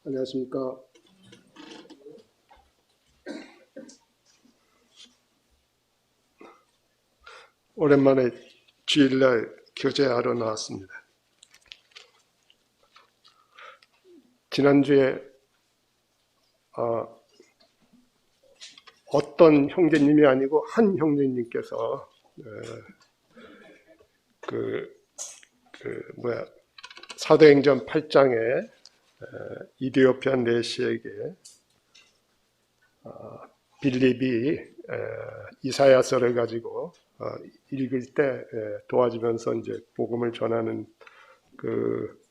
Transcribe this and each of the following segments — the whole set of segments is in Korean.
안녕하십니까. 오랜만에 주일날 교제하러 나왔습니다. 지난주에 어떤 형제님이 아니고 한 형제님께서 사도행전 8장에 이디오피아 내시에게 빌립이 이사야서를 가지고 읽을 때 도와주면서 이제 복음을 전하는 그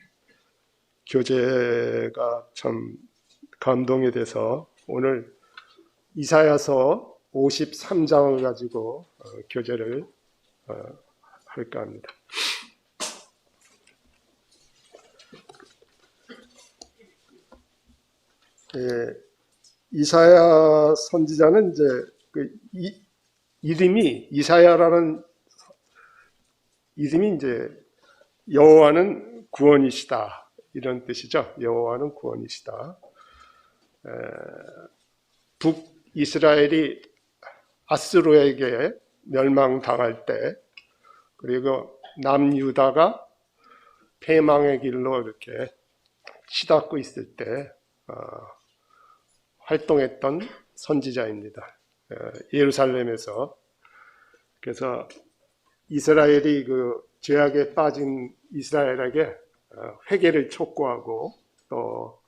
교제가 참 감동이 돼서 오늘 이사야서 53장을 가지고 교제를 할까 합니다. 이사야 선지자는 이제 이름이 이사야라는 이름이 이제 여호와는 구원이시다 이런 뜻이죠. 여호와는 구원이시다. 북이스라엘이 아스루에게 멸망당할 때, 그리고 남유다가 패망의 길로 이렇게 치닫고 있을 때 활동했던 선지자입니다. 예루살렘에서. 그래서 이스라엘이 그 죄악에 빠진 이스라엘에게 회개를 촉구하고, 또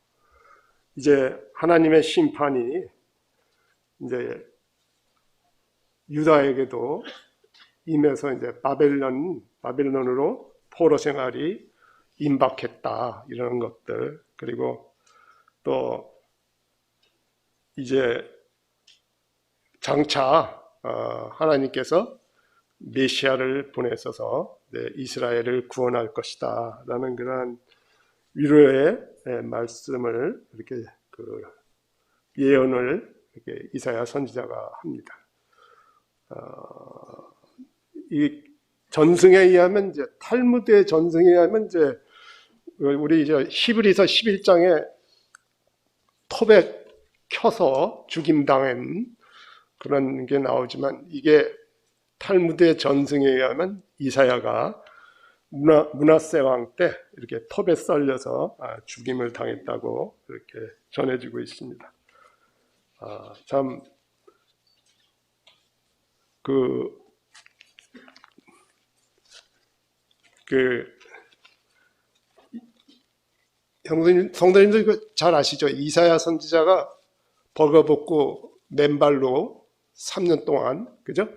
이제 하나님의 심판이 이제 유다에게도 임해서 이제 바벨론으로 포로 생활이 임박했다 이런 것들, 그리고 또 이제 장차 하나님께서 메시아를 보내셔서 이스라엘을 구원할 것이다 라는 그런 위로의 말씀을 이렇게 예언을 이렇게 이사야 선지자가 합니다. 이 전승에 의하면 이제 탈무드의 전승에 의하면 이제 우리 이제 히브리서 11장에 톱에 켜서 죽임당한 그런 게 나오지만, 이게 탈무드의 전승에 의하면 이사야가 므낫세 왕 때 이렇게 톱에 썰려서 죽임을 당했다고 이렇게 전해지고 있습니다. 참 성도님들 이거 잘 아시죠? 이사야 선지자가 벌거벗고 맨발로 3년 동안, 그죠?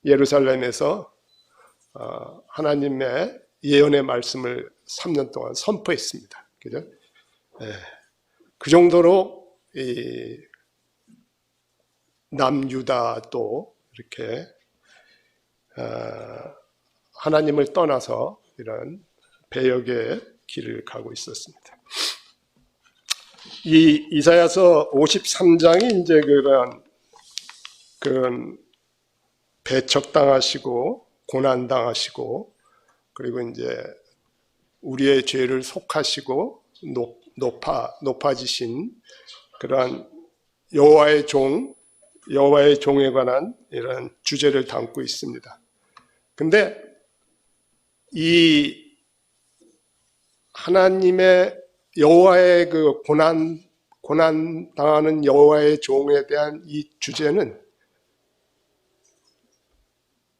예루살렘에서 하나님의 예언의 말씀을 3년 동안 선포했습니다. 그죠? 그 정도로 이 남유다도 이렇게 하나님을 떠나서 이런 배역의 길을 가고 있었습니다. 이 이사야서 53장이 이제 그런 배척당하시고 고난당하시고, 그리고 이제 우리의 죄를 속하시고 높아지신 그러한 여호와의 종에 관한 이런 주제를 담고 있습니다. 근데 이 하나님의 여호와의 그 고난 당하는 여호와의 종에 대한 이 주제는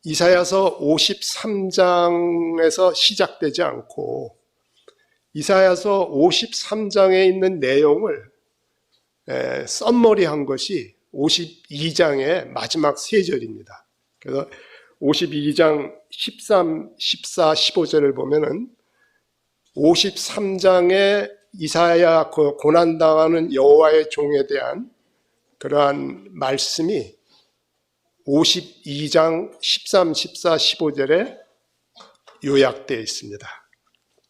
이사야서 53장에서 시작되지 않고 이사야서 53장에 있는 내용을 썸머리한 것이 52장의 마지막 세 절입니다. 그래서 52장 13, 14, 15절을 보면은 53장의 이사야 그 고난당하는 여호와의 종에 대한 그러한 말씀이 52장 13, 14, 15절에 요약되어 있습니다.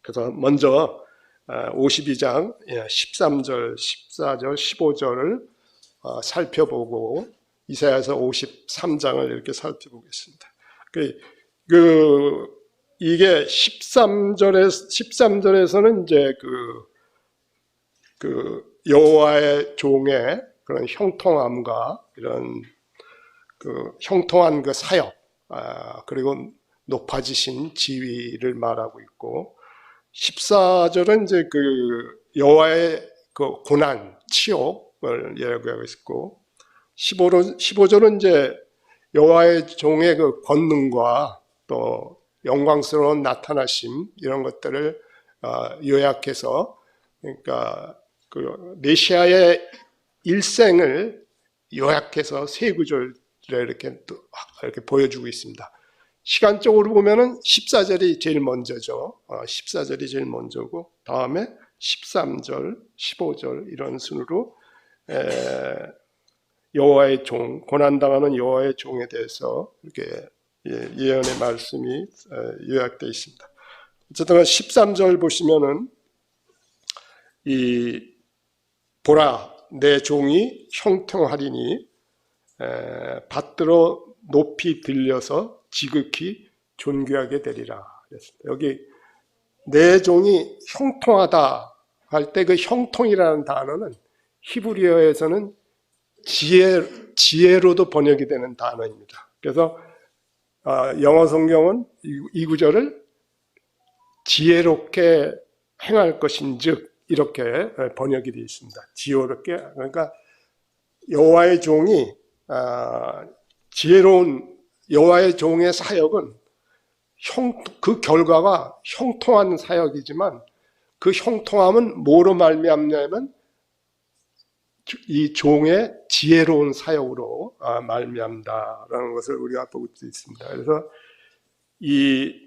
그래서 먼저 52장 13절, 14절, 15절을 살펴보고 이사야서 53장을 이렇게 살펴보겠습니다. 이게 13절에서는 이제 그 여호와의 종의 그런 형통함과 이런 그 형통한 그 사역, 그리고 높아지신 지위를 말하고 있고, 14절은 이제 그 여호와의 그 고난, 치욕을 예고하고 있고, 15절은 이제 여호와의 종의 그 권능과 또 영광스러운 나타나심, 이런 것들을 요약해서, 그러니까 그 메시아의 일생을 요약해서 세 구절에 이렇게 보여주고 있습니다. 시간적으로 보면은 14절이 제일 먼저죠. 14절이 제일 먼저고, 다음에 13절, 15절 이런 순으로 여호와의 종, 고난당하는 여호와의 종에 대해서 이렇게 예언의 말씀이 요약되어 있습니다. 어쨌든 13절 보시면은 이 보라 내 종이 형통하리니 받들어 높이 들려서 지극히 존귀하게 되리라. 여기 내 종이 형통하다 할 때 그 형통이라는 단어는 히브리어에서는 지혜로도 번역이 되는 단어입니다. 그래서 영어 성경은 이 구절을 지혜롭게 행할 것인즉 이렇게 번역이 되어 있습니다. 지혜롭게, 그러니까 여호와의 종이 지혜로운 여호와의 종의 사역은 그 결과가 형통한 사역이지만 그 형통함은 뭐로 말미암냐면 이 종의 지혜로운 사역으로 말미암다라는 것을 우리가 보고 있습니다. 그래서 이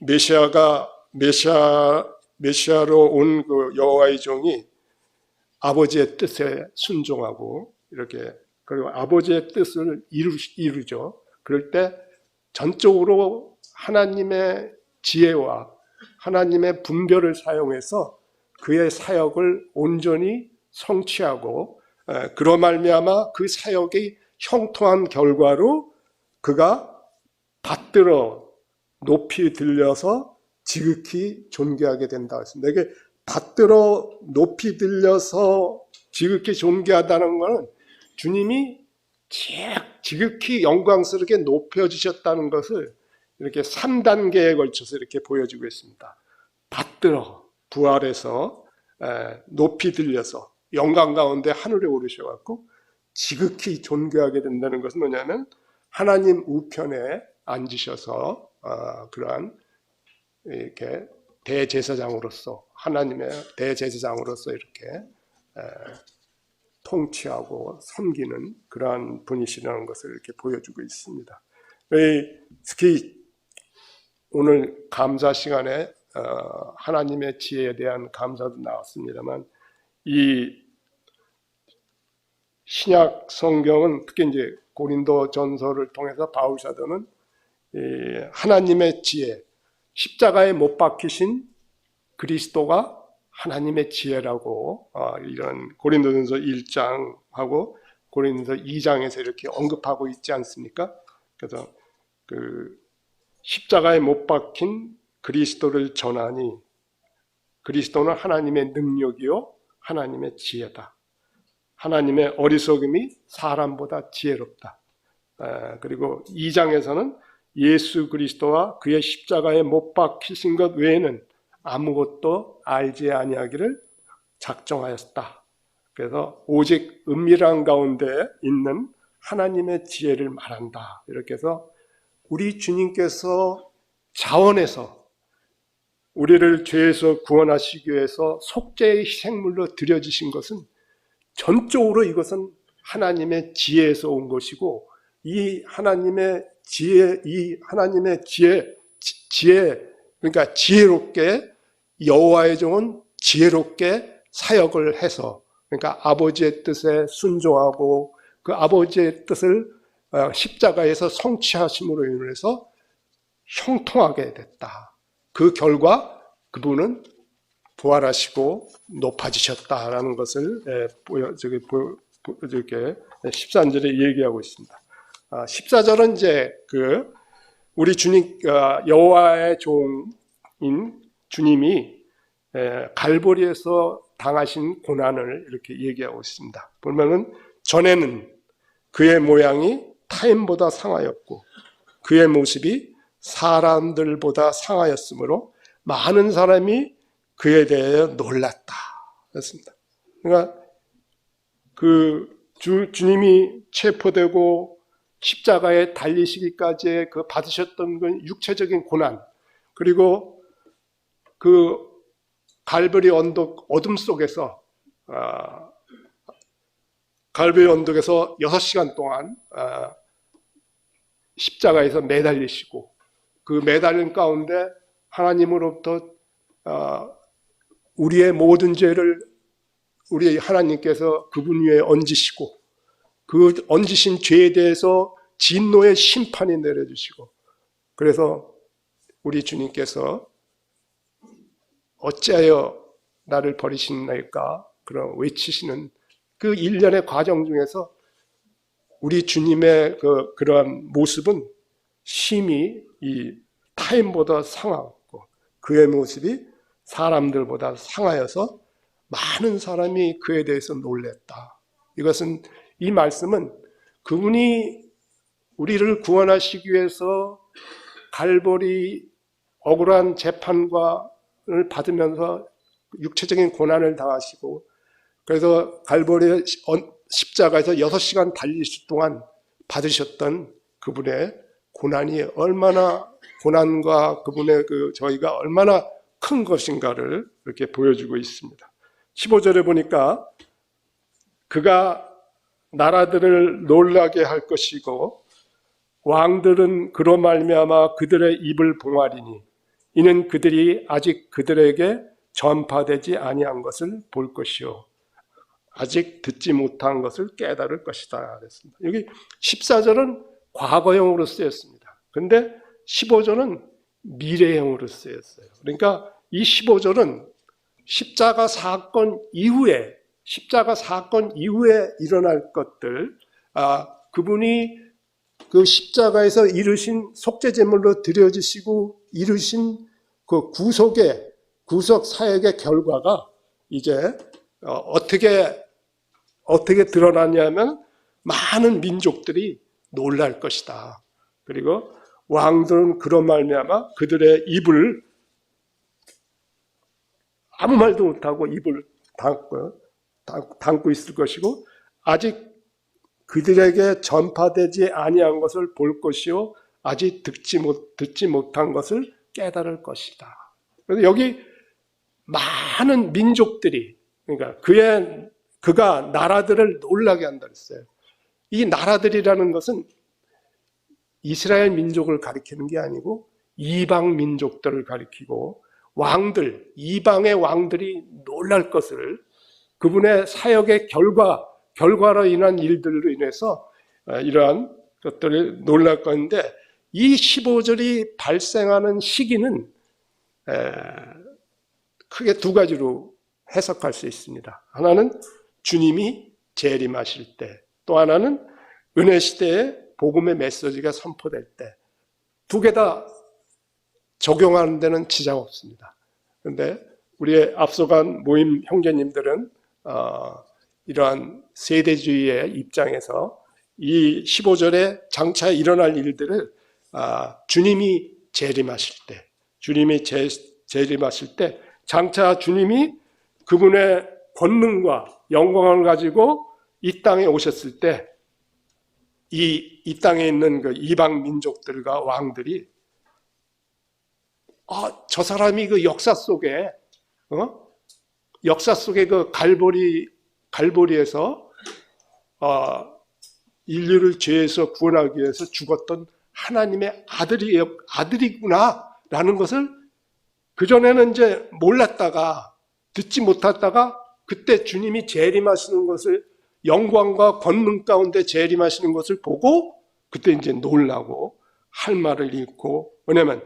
메시아로 온 그 여호와의 종이 아버지의 뜻에 순종하고 이렇게, 그리고 아버지의 뜻을 이루죠. 그럴 때 전적으로 하나님의 지혜와 하나님의 분별을 사용해서 그의 사역을 온전히 성취하고, 그로 말미암아 그 사역이 형통한 결과로 그가 받들어 높이 들려서 지극히 존귀하게 된다 했습니다. 이게 받들어 높이 들려서 지극히 존귀하다는 것은 주님이 지극히 영광스럽게 높여주셨다는 것을 이렇게 3단계에 걸쳐서 이렇게 보여주고 있습니다. 받들어 부활해서 높이 들려서 영광 가운데 하늘에 오르셔갖고 지극히 존귀하게 된다는 것은 뭐냐면 하나님 우편에 앉으셔서 그러한 이렇게 대제사장으로서, 하나님의 대제사장으로서 이렇게 통치하고 섬기는 그러한 분이시라는 것을 이렇게 보여주고 있습니다. 특히 오늘 감사 시간에 하나님의 지혜에 대한 감사도 나왔습니다만, 이 신약 성경은 특히 이제 고린도 전서를 통해서 바울 사도는 하나님의 지혜, 십자가에 못 박히신 그리스도가 하나님의 지혜라고 이런 고린도전서 1장하고 고린도전서 2장에서 이렇게 언급하고 있지 않습니까? 그래서 그 십자가에 못 박힌 그리스도를 전하니 그리스도는 하나님의 능력이요 하나님의 지혜다. 하나님의 어리석음이 사람보다 지혜롭다. 그리고 2장에서는 예수 그리스도와 그의 십자가에 못 박히신 것 외에는 아무것도 알지 아니하기를 작정하였다. 그래서 오직 은밀한 가운데 있는 하나님의 지혜를 말한다. 이렇게 해서 우리 주님께서 자원해서 우리를 죄에서 구원하시기 위해서 속죄의 희생물로 드려지신 것은 전적으로 이것은 하나님의 지혜에서 온 것이고, 이 하나님의 지혜, 그러니까 지혜롭게 여호와의 종은 지혜롭게 사역을 해서, 그러니까 아버지의 뜻에 순종하고 그 아버지의 뜻을 십자가에서 성취하심으로 인해서 형통하게 됐다. 그 결과 그분은 부활하시고 높아지셨다라는 것을 이렇게 13절에 얘기하고 있습니다. 14절은 이제 우리 주님, 여호와의 종인 주님이 갈보리에서 당하신 고난을 이렇게 얘기하고 있습니다. 보면은 전에는 그의 모양이 타인보다 상하였고 그의 모습이 사람들보다 상하였으므로 많은 사람이 그에 대해 놀랐다. 그렇습니다. 그러니까 주님이 체포되고 십자가에 달리시기까지의 그 받으셨던 그 육체적인 고난, 그리고 그 갈보리 언덕 어둠 속에서 갈보리 언덕에서 6시간 동안 십자가에서 매달리시고 그 매달린 가운데 하나님으로부터 우리의 모든 죄를 우리 하나님께서 그분 위에 얹으시고 그 얹으신 죄에 대해서 진노의 심판이 내려주시고, 그래서 우리 주님께서 어찌하여 나를 버리시나이까 그런 외치시는 그 일련의 과정 중에서 우리 주님의 그러한 모습은 심히 이 타인보다 상하고 그의 모습이 사람들보다 상하여서 많은 사람이 그에 대해서 놀랬다. 이것은, 이 말씀은 그분이 우리를 구원하시기 위해서 갈보리 억울한 재판을 받으면서 육체적인 고난을 당하시고, 그래서 갈보리 십자가에서 6시간 달리실 동안 받으셨던 그분의 고난이 얼마나, 고난과 그분의 저희가 얼마나 큰 것인가를 이렇게 보여주고 있습니다. 15절에 보니까 그가 나라들을 놀라게 할 것이고 왕들은 그로 말미암아 그들의 입을 봉하리니 이는 그들이 아직 그들에게 전파되지 아니한 것을 볼 것이요 아직 듣지 못한 것을 깨달을 것이다 그랬습니다. 여기 14절은 과거형으로 쓰였습니다. 그런데 15절은 미래형으로 쓰였어요. 그러니까 이 15절은 십자가 사건 이후에 일어날 것들, 그분이 그 십자가에서 이루신 속죄제물로 드려지시고 이루신 그 구속 사역의 결과가 이제 어떻게 드러나냐면 많은 민족들이 놀랄 것이다. 그리고 왕들은 그런 말미암아 그들의 입을 아무 말도 못하고 입을 닫고 있을 것이고 아직 그들에게 전파되지 아니한 것을 볼 것이요 아직 듣지 못한 것을 깨달을 것이다. 그래서 여기 많은 민족들이, 그러니까 그가 나라들을 놀라게 한다 그랬어요. 이 나라들이라는 것은 이스라엘 민족을 가리키는 게 아니고 이방 민족들을 가리키고 왕들, 이방의 왕들이 놀랄 것을, 그분의 사역의 결과로 인한 일들로 인해서 이러한 것들을 놀랄 건데, 이 15절이 발생하는 시기는 크게 두 가지로 해석할 수 있습니다. 하나는 주님이 재림하실 때, 또 하나는 은혜 시대에 복음의 메시지가 선포될 때, 두 개 다 적용하는 데는 지장 없습니다. 그런데 우리의 앞서간 모임 형제님들은 이러한 세대주의의 입장에서 이 15절에 장차 일어날 일들을 주님이 재림하실 때, 장차 주님이 그분의 권능과 영광을 가지고 이 땅에 오셨을 때 이 땅에 있는 그 이방 민족들과 왕들이 저 사람이 그 역사 속에 그 갈보리에서 인류를 죄에서 구원하기 위해서 죽었던 하나님의 아들이구나라는 것을 그전에는 이제 몰랐다가 듣지 못했다가 그때 주님이 재림하시는 것을, 영광과 권능 가운데 재림하시는 것을 보고 그때 이제 놀라고 할 말을 잃고, 왜냐하면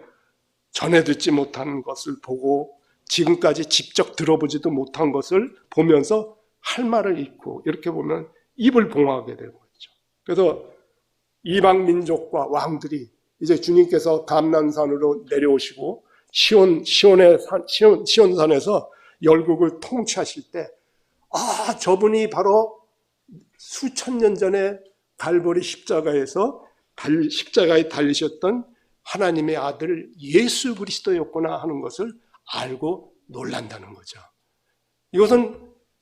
전에 듣지 못한 것을 보고 지금까지 직접 들어보지도 못한 것을 보면서 할 말을 잃고, 이렇게 보면 입을 봉하게 되는 거죠. 그래서 이방 민족과 왕들이 이제 주님께서 감난산으로 내려오시고 시온산에서 열국을 통치하실 때, 저분이 바로 수천 년 전에 갈보리 십자가에 달리셨던 하나님의 아들 예수 그리스도였구나 하는 것을 알고 놀란다는 거죠.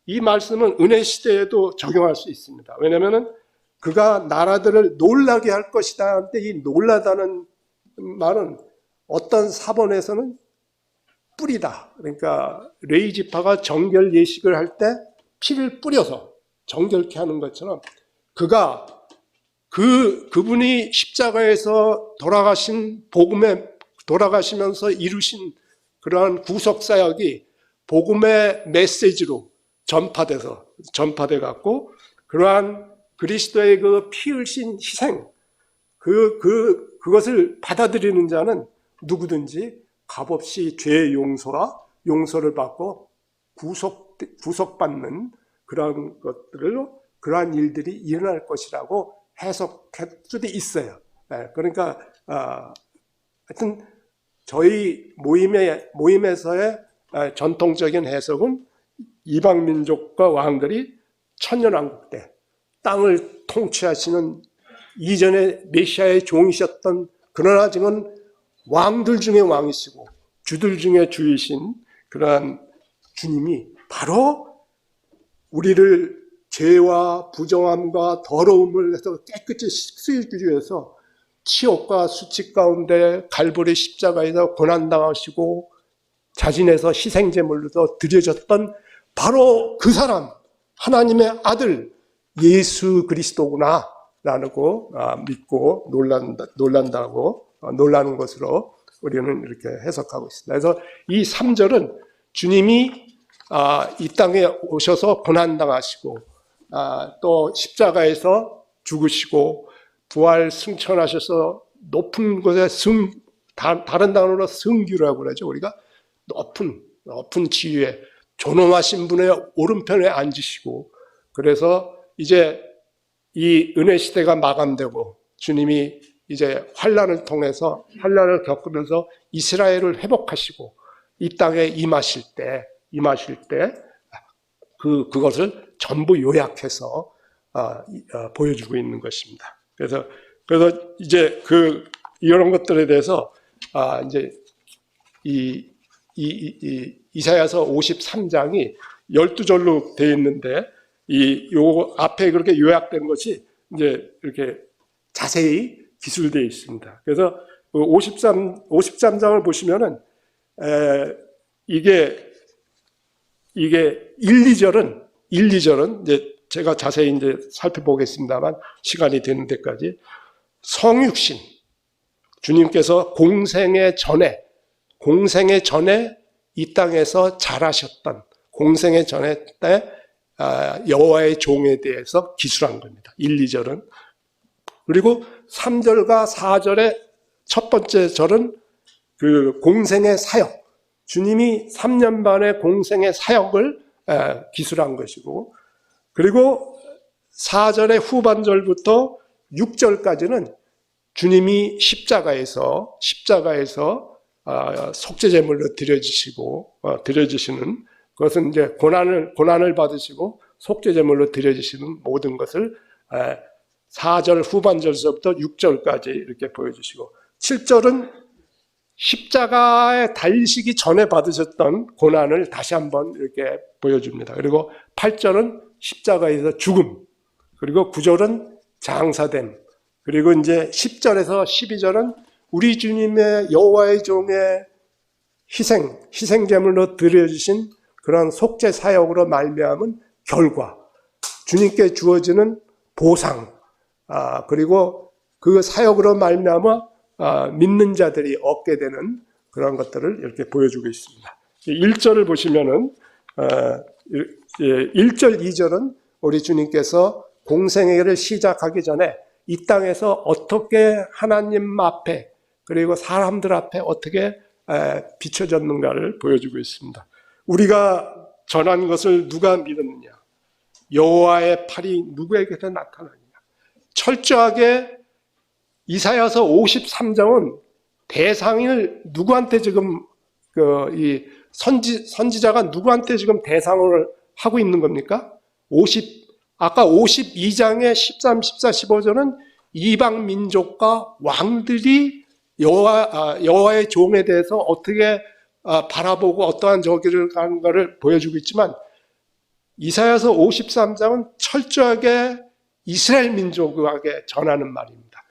이 말씀은 은혜 시대에도 적용할 수 있습니다. 왜냐하면 그가 나라들을 놀라게 할 것이다 할 때 이 놀라다는 말은 어떤 사본에서는 뿌리다. 그러니까 레위 지파가 정결 예식을 할 때 피를 뿌려서 정결케 하는 것처럼 그가 그분이 십자가에서 돌아가시면서 이루신 그러한 구속 사역이 복음의 메시지로 전파돼 갖고 그러한 그리스도의 그 피 흘린 희생 그것을 받아들이는 자는 누구든지 값없이 죄의 용서를 받고 구속받는 그러한 일들이 일어날 것이라고 해석할 수도 있어요. 그러니까 하여튼 저희 모임에서의 전통적인 해석은 이방 민족과 왕들이 천년왕국 때 땅을 통치하시는 이전에 메시아의 종이셨던, 그러나 지금 왕들 중에 왕이시고 주들 중에 주이신 그러한 주님이 바로 우리를 죄와 부정함과 더러움을 해서 깨끗이 씻기 위해서 치욕과 수치 가운데 갈보리 십자가에서 고난당하시고 자진해서 희생제물로서 드려졌던 바로 그 사람, 하나님의 아들 예수 그리스도구나 라고 믿고 놀라는 것으로 우리는 이렇게 해석하고 있습니다. 그래서 이 3절은 주님이 이 땅에 오셔서 고난당하시고 또 십자가에서 죽으시고 부활 승천하셔서 높은 곳에 다른 단어로 승규라고 그러죠. 우리가 높은 지위에 존엄하신 분의 오른편에 앉으시고, 그래서 이제 이 은혜 시대가 마감되고 주님이 이제 환난을 통해서 환난을 겪으면서 이스라엘을 회복하시고 이 땅에 임하실 때 그것을 전부 요약해서 보여주고 있는 것입니다. 그래서 이제 이런 것들에 대해서 이제 이사야서 53장이 12절로 되어 있는데 요 앞에 그렇게 요약된 것이 이제 이렇게 자세히 기술되어 있습니다. 그래서 53장을 보시면은 이게 1, 2절은 이제 제가 자세히 이제 살펴보겠습니다만 시간이 되는 데까지 성육신 주님께서 공생의 전에 이 땅에서 자라셨던 공생의 전에 때 여호와의 종에 대해서 기술한 겁니다. 1, 2절은. 그리고 3절과 4절의 첫 번째 절은 그 공생의 사역, 주님이 3년 반의 공생의 사역을 기술한 것이고, 그리고 4절의 후반절부터 6절까지는 주님이 십자가에서 속죄제물로 드려지시는 그것은 이제 고난을 받으시고 속죄제물로 드려지시는 모든 것을 4절 후반절서부터 6절까지 이렇게 보여주시고, 7절은 십자가에 달리시기 전에 받으셨던 고난을 다시 한번 이렇게 보여줍니다. 그리고 8절은 십자가에서 죽음, 그리고 9절은 장사됨, 그리고 이제 10절에서 12절은 우리 주님의 여호와의 종의 희생제물로 드려주신 그런 속죄 사역으로 말미암은 결과, 주님께 주어지는 보상, 그리고 그 사역으로 말미암아 믿는 자들이 얻게 되는 그런 것들을 이렇게 보여주고 있습니다. 1절을 보시면은 1절, 2절은 우리 주님께서 공생애를 시작하기 전에 이 땅에서 어떻게 하나님 앞에 그리고 사람들 앞에 어떻게 비춰졌는가를 보여주고 있습니다. 우리가 전한 것을 누가 믿었느냐? 여호와의 팔이 누구에게서 나타나느냐? 철저하게 이사야서 53장은 대상을 누구한테 지금 선지자가 누구한테 지금 대상을 하고 있는 겁니까? 아까 52장의 13, 14, 15절은 이방 민족과 왕들이 여호와의 종에 대해서 어떻게 바라보고 어떠한 저기를 가는가를 보여주고 있지만, 이사야서 53장은 철저하게 이스라엘 민족에게 전하는 말입니다.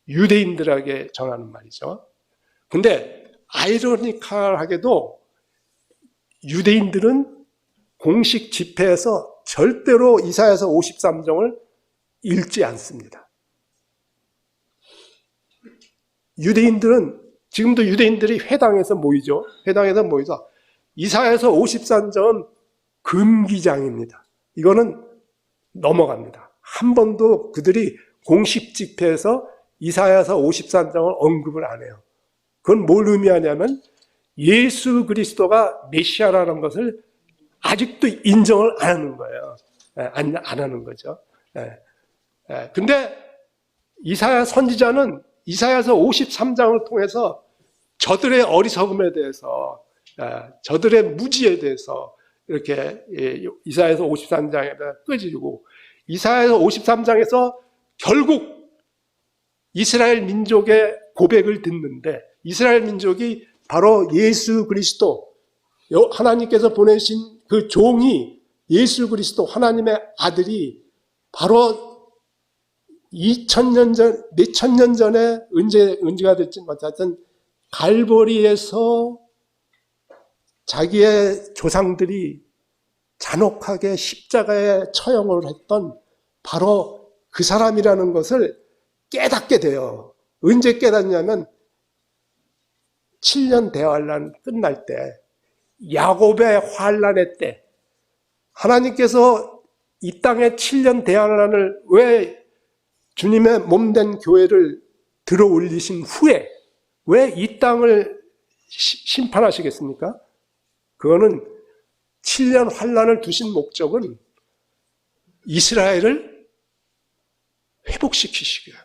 유대인들에게 전하는 말이죠. 근데 아이러니컬하게도 유대인들은 공식 집회에서 절대로 이사야서 53장을 읽지 않습니다. 유대인들은, 지금도 유대인들이 회당에서 모이죠. 회당에서 모여서 이사야서 53장은 금기장입니다. 이거는 넘어갑니다. 한 번도 그들이 공식 집회에서 이사야서 53장을 언급을 안 해요. 그건 뭘 의미하냐면 예수 그리스도가 메시아라는 것을 아직도 인정을 안 하는 거예요. 안 하는 거죠. 근데 이사야 선지자는 이사야서 53장을 통해서 저들의 어리석음에 대해서, 저들의 무지에 대해서 이렇게 이사야서 53장에다 끄지고, 이사야서 53장에서 결국 이스라엘 민족의 고백을 듣는데, 이스라엘 민족이 바로 예수 그리스도, 하나님께서 보내신 그 종이 예수 그리스도 하나님의 아들이 바로 2000년 전, 몇천 년 전에 언제가 됐지 못하여튼 갈보리에서 자기의 조상들이 잔혹하게 십자가에 처형을 했던 바로 그 사람이라는 것을 깨닫게 돼요. 언제 깨닫냐면 7년 대환란 끝날 때, 야곱의 환란의 때, 하나님께서 이 땅에 7년 대환란을 왜 주님의 몸된 교회를 들어 올리신 후에 왜 이 땅을 심판하시겠습니까? 그거는 7년 환란을 두신 목적은 이스라엘을 회복시키시고요.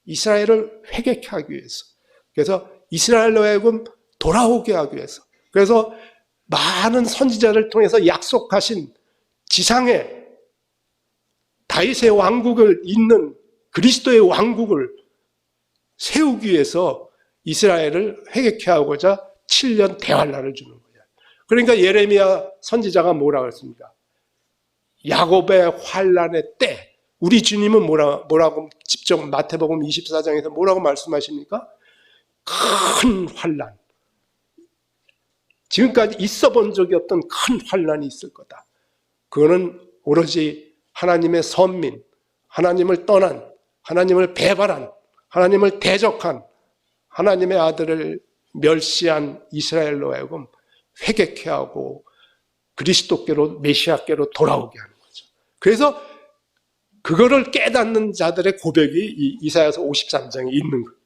이스라엘을 회개케 하기 위해서. 그래서 이스라엘로 하여금 돌아오게 하기 위해서. 그래서 많은 선지자를 통해서 약속하신 지상에 다윗의 왕국을 잇는 그리스도의 왕국을 세우기 위해서 이스라엘을 회개케 하고자 7년 대환란을 주는 거예요. 그러니까 예레미야 선지자가 뭐라고 했습니까? 야곱의 환란의 때, 우리 주님은 뭐라고 직접 마태복음 24장에서 뭐라고 말씀하십니까? 큰 환란, 지금까지 있어 본 적이 없던 큰 환란이 있을 거다. 그거는 오로지 하나님의 선민, 하나님을 떠난, 하나님을 배반한, 하나님을 대적한 하나님의 아들을 멸시한 이스라엘로 하여금 회개케 하고 그리스도께로, 메시아께로 돌아오게 하는 거죠. 그래서 그거를 깨닫는 자들의 고백이 이사야서 53장에 있는 겁니다.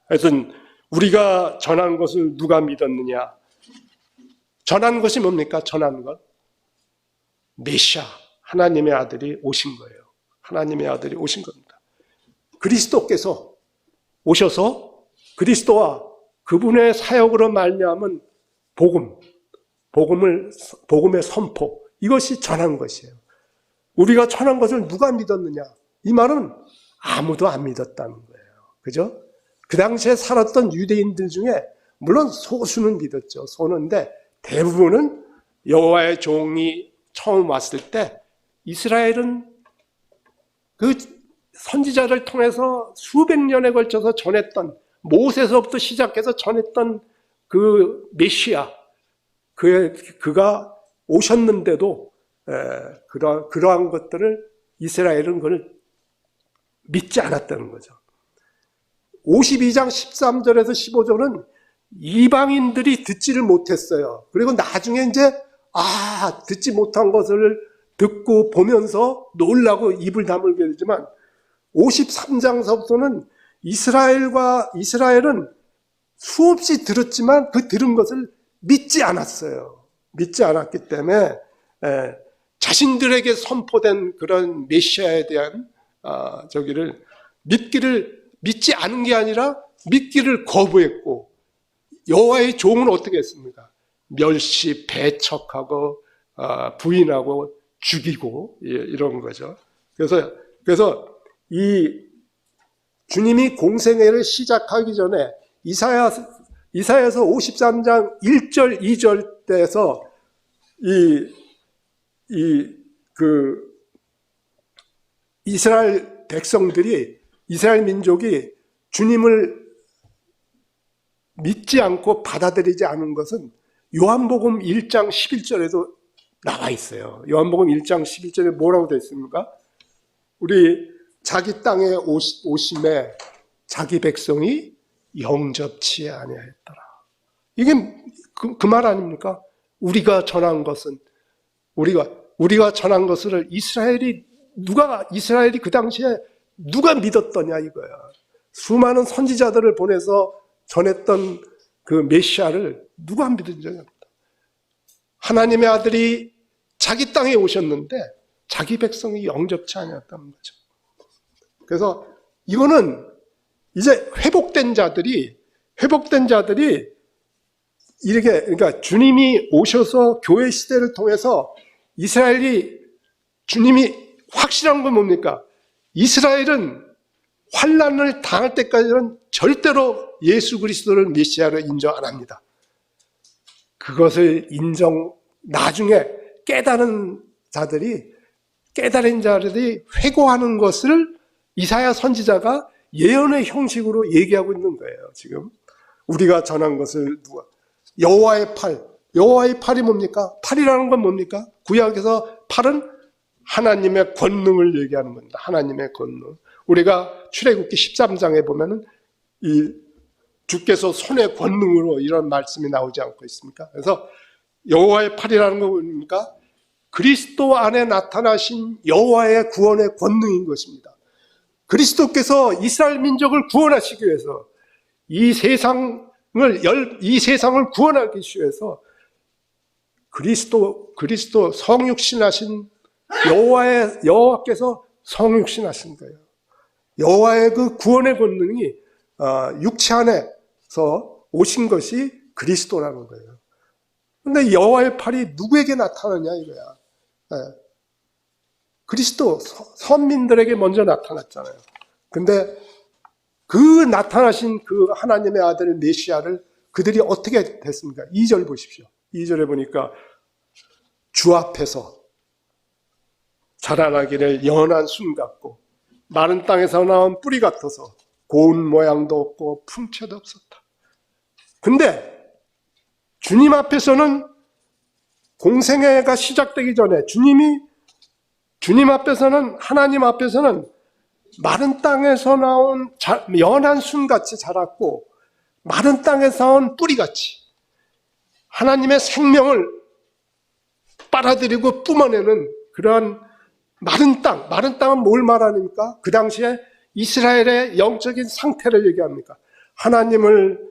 하여튼 우리가 전한 것을 누가 믿었느냐? 전한 것이 뭡니까? 전한 것, 메시아, 하나님의 아들이 오신 거예요. 하나님의 아들이 오신 겁니다. 그리스도께서 오셔서 그리스도와 그분의 사역으로 말미암은 복음의 선포, 이것이 전한 것이에요. 우리가 전한 것을 누가 믿었느냐? 이 말은 아무도 안 믿었다는 거예요. 그죠? 그 당시에 살았던 유대인들 중에 물론 소수는 믿었죠. 소는데 대부분은 여호와의 종이 처음 왔을 때 이스라엘은 그 선지자를 통해서 수백 년에 걸쳐서 전했던, 모세서부터 시작해서 전했던 그 메시아, 그가 오셨는데도 그러한 것들을 이스라엘은 그걸 믿지 않았다는 거죠. 52장 13절에서 15절은 이방인들이 듣지를 못했어요. 그리고 나중에 이제 듣지 못한 것을 듣고 보면서 놀라고 입을 다물게 되지만 53장서부터는 이스라엘은 수없이 들었지만 그 들은 것을 믿지 않았어요. 믿지 않았기 때문에 자신들에게 선포된 그런 메시아에 대한 저기를 믿지 않은 게 아니라 믿기를 거부했고, 여호와의 종은 어떻게 했습니까? 멸시, 배척하고 부인하고 죽이고 이런 거죠. 그래서 이 주님이 공생애를 시작하기 전에 이사야서 53장 1절 2절 때에서 이스라엘 백성들이, 이스라엘 민족이 주님을 믿지 않고 받아들이지 않은 것은 요한복음 1장 11절에도 나와 있어요. 요한복음 1장 11절에 뭐라고 되어 있습니까? 우리 자기 땅에 오심에 자기 백성이 영접치 아니하였더라. 이게 그 말 아닙니까? 우리가 전한 것은, 우리가 전한 것을 이스라엘이 그 당시에 누가 믿었더냐 이거야. 수많은 선지자들을 보내서 전했던 그 메시아를 누가 안 믿은 적이 없다. 하나님의 아들이 자기 땅에 오셨는데 자기 백성이 영접치 아니었다는 거죠. 그래서 이거는 이제 회복된 자들이 이렇게, 그러니까 주님이 오셔서 교회 시대를 통해서 주님이 확실한 건 뭡니까? 이스라엘은 환난을 당할 때까지는 절대로 예수 그리스도를 메시아로 인정 안 합니다. 그것을 나중에 깨달은 자들이 회고하는 것을 이사야 선지자가 예언의 형식으로 얘기하고 있는 거예요. 지금 우리가 전한 것을 여호와의 팔이 뭡니까? 팔이라는 건 뭡니까? 구약에서 팔은 하나님의 권능을 얘기하는 겁니다. 하나님의 권능. 우리가 출애굽기 13장에 보면은 주께서 손의 권능으로 이런 말씀이 나오지 않고 있습니까? 그래서 여호와의 팔이라는 건 뭡니까? 그리스도 안에 나타나신 여호와의 구원의 권능인 것입니다. 그리스도께서 이스라엘 민족을 구원하시기 위해서 이 세상을 구원하기 위해서 그리스도 성육신하신 여호와께서 성육신하신 거예요. 여호와의 그 구원의 권능이 육체 안에서 오신 것이 그리스도라는 거예요. 그런데 여호와의 팔이 누구에게 나타나냐 이거야. 그리스도 선민들에게 먼저 나타났잖아요. 근데 그 나타나신 그 하나님의 아들 메시아를 그들이 어떻게 됐습니까? 2절 보십시오. 2절에 보니까 주 앞에서 자라나기를 연한 순 같고 마른 땅에서 나온 뿌리 같아서 고운 모양도 없고 풍채도 없었다. 근데 주님 앞에서는 공생애가 시작되기 전에 하나님 앞에서는 마른 땅에서 나온 연한 순같이 자랐고 마른 땅에서 나온 뿌리같이 하나님의 생명을 빨아들이고 뿜어내는 그러한 마른 땅은 뭘 말합니까? 그 당시에 이스라엘의 영적인 상태를 얘기합니까? 하나님을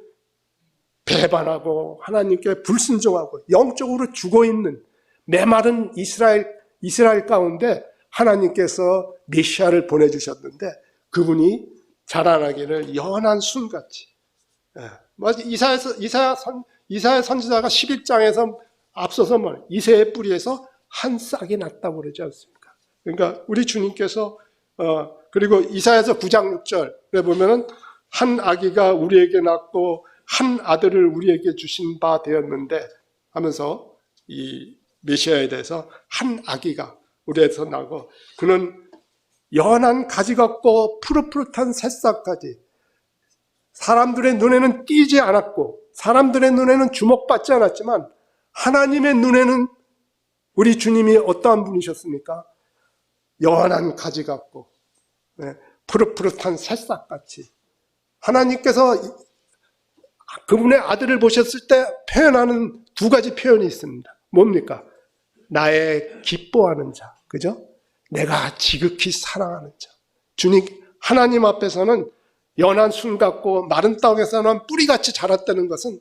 배반하고 하나님께 불순종하고 영적으로 죽어있는 메마른 이스라엘 가운데 하나님께서 메시아를 보내주셨는데 그분이 자라나기를 연한 순같이. 이사야 선지자가 11장에서 앞서서 이새의 뿌리에서 한 싹이 났다고 그러지 않습니까? 그러니까 우리 주님께서 그리고 이사야서 9장 6절에 보면은 한 아기가 우리에게 낳고 한 아들을 우리에게 주신 바 되었는데 하면서 이 메시아에 대해서 한 아기가 우리에서 나고 그는 연한 가지 같고 푸릇푸릇한 새싹까지 사람들의 눈에는 띄지 않았고 사람들의 눈에는 주목받지 않았지만 하나님의 눈에는 우리 주님이 어떠한 분이셨습니까? 연한 가지 같고 푸릇푸릇한 새싹같이 하나님께서 그분의 아들을 보셨을 때 표현하는 두 가지 표현이 있습니다. 뭡니까? 나의 기뻐하는 자, 그죠? 내가 지극히 사랑하는 자. 하나님 앞에서는 연한 순 같고 마른 땅에서는 뿌리같이 자랐다는 것은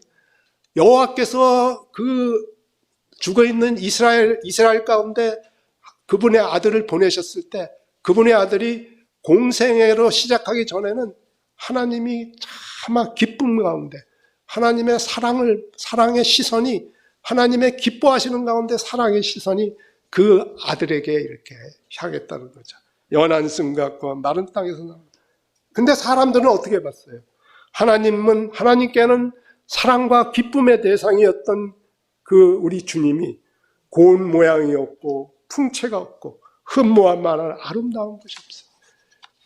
여호와께서 그 죽어있는 이스라엘 가운데 그분의 아들을 보내셨을 때 그분의 아들이 공생애로 시작하기 전에는 하나님이 참 기쁨 가운데 하나님의 사랑의 시선이 하나님의 기뻐하시는 가운데 사랑의 시선이 그 아들에게 이렇게 향했다는 거죠. 연한 승각과 마른 땅에서 나온. 근데 사람들은 어떻게 봤어요? 하나님께는 사랑과 기쁨의 대상이었던 그 우리 주님이 고운 모양이었고 풍채가 없고 흠모할 만한 아름다운 것이 없어요.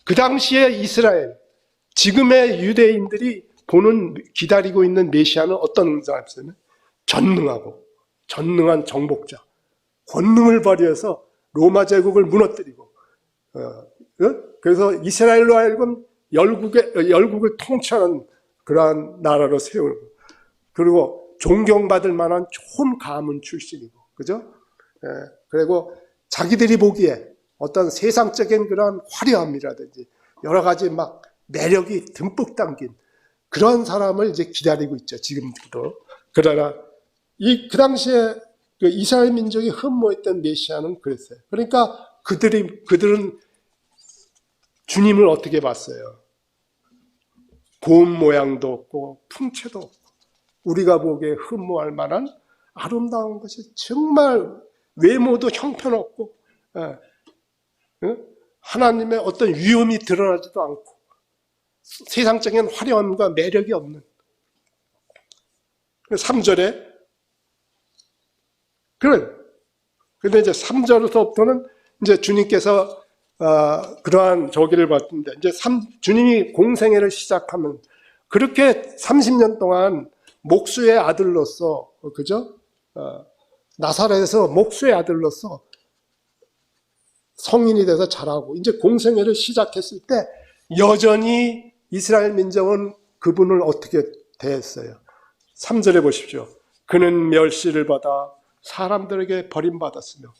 그 당시에 이스라엘, 지금의 유대인들이 기다리고 있는 메시아는 어떤 사람이었어요? 전능한 정복자, 권능을 발휘해서 로마 제국을 무너뜨리고, 그래서 이스라엘로 하여금 열국을 통치하는 그러한 나라로 세우고, 그리고 존경받을 만한 좋은 가문 출신이고, 그죠? 그리고 자기들이 보기에 어떤 세상적인 그런 화려함이라든지 여러 가지 막 매력이 듬뿍 담긴 그런 사람을 이제 기다리고 있죠, 지금도. 그러나 그 당시에 그 이스라엘 민족이 흠모했던 메시아는 그랬어요. 그러니까 그들은 주님을 어떻게 봤어요? 고운 모양도 없고 풍채도 없고 우리가 보기에 흠모할 만한 아름다운 것이 정말 외모도 형편없고 하나님의 어떤 위엄이 드러나지도 않고 세상적인 화려함과 매력이 없는 3절에 그런데 이제 3절부터는 이제 주님께서 그러한 저기를 봤는데 이제 주님이 공생애를 시작하면 그렇게 30년 동안 목수의 아들로서 그죠? 나사렛에서 목수의 아들로서 성인이 돼서 자라고 이제 공생애를 시작했을 때 여전히 이스라엘 민족은 그분을 어떻게 대했어요? 3절에 보십시오. 그는 멸시를 받아 사람들에게 버림받았으며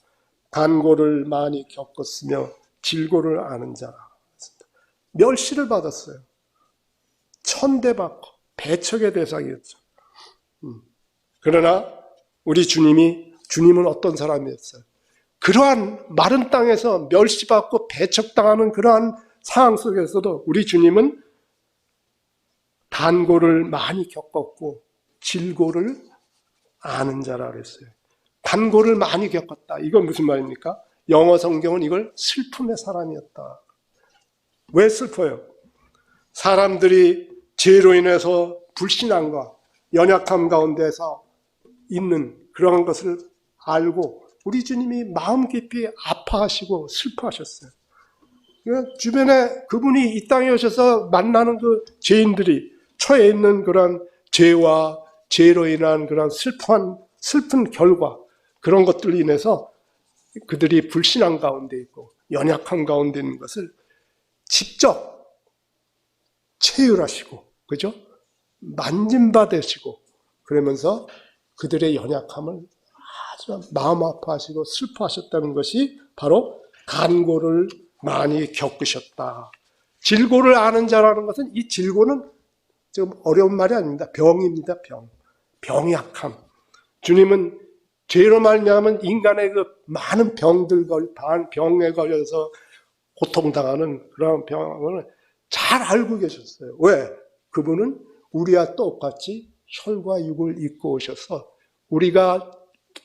간고를 많이 겪었으며 질고를 아는 자라. 멸시를 받았어요. 천대받고 배척의 대상이었죠. 그러나 우리 주님은 어떤 사람이었어요? 그러한 마른 땅에서 멸시받고 배척당하는 그러한 상황 속에서도 우리 주님은 단고를 많이 겪었고 질고를 아는 자라 그랬어요. 단고를 많이 겪었다. 이건 무슨 말입니까? 영어 성경은 이걸 슬픔의 사람이었다. 왜 슬퍼요? 사람들이 죄로 인해서 불신앙과 연약함 가운데서 있는 그런 것을 알고 우리 주님이 마음 깊이 아파하시고 슬퍼하셨어요. 주변에 그분이 이 땅에 오셔서 만나는 그 죄인들이 처해 있는 그런 죄와 죄로 인한 그런 슬픈 결과 그런 것들로 인해서 그들이 불신앙 가운데 있고 연약함 가운데 있는 것을 직접 체휼하시고 그죠? 만짐받으시고 그러면서 그들의 연약함을 아주 마음 아파하시고 슬퍼하셨다는 것이 바로 간고를 많이 겪으셨다. 질고를 아는 자라는 것은 이 질고는 좀 어려운 말이 아닙니다. 병입니다. 병약함. 주님은 죄로 말미암은 인간의 그 많은 병에 걸려서 고통당하는 그런 병을 잘 알고 계셨어요. 왜? 그분은 우리와 똑같이 혈과 육을 입고 오셔서 우리가